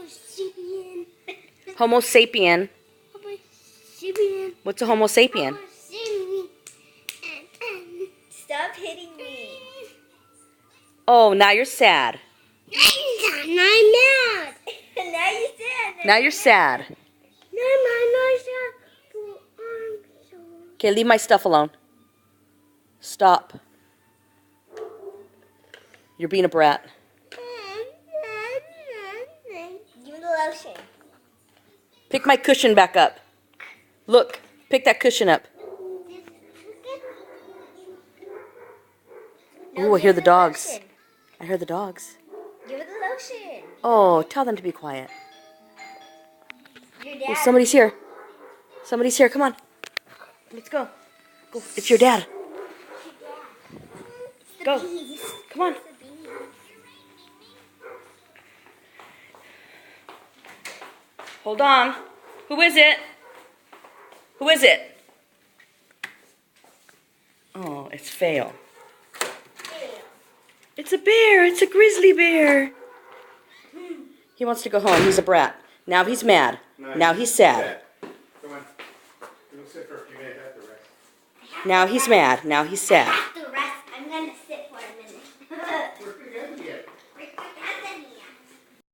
sapien. Homo sapien. Homo sapien. What's a Homo sapien? Homo sapien. Stop hitting me. Oh, now you're sad. I'm mad. Now you're sad. Now you're sad. Okay, leave my stuff alone. Stop. You're being a brat. Give me the lotion. Pick my cushion back up. Look, pick that cushion up. No, Ooh, I hear give the her dogs. lotion. I hear the dogs. Give her the lotion. Oh, tell them to be quiet. Your Oh, dad. somebody's here. Somebody's here. Come on. Let's go. Go. It's your dad. Go. Come on. Hold on. Who is it? Who is it? Oh, it's Fail. It's a bear. It's a grizzly bear. He wants to go home. He's a brat. Now he's mad. Now he's sad. Come on. We'll sit for a few minutes after rest. Now he's mad. Now he's sad.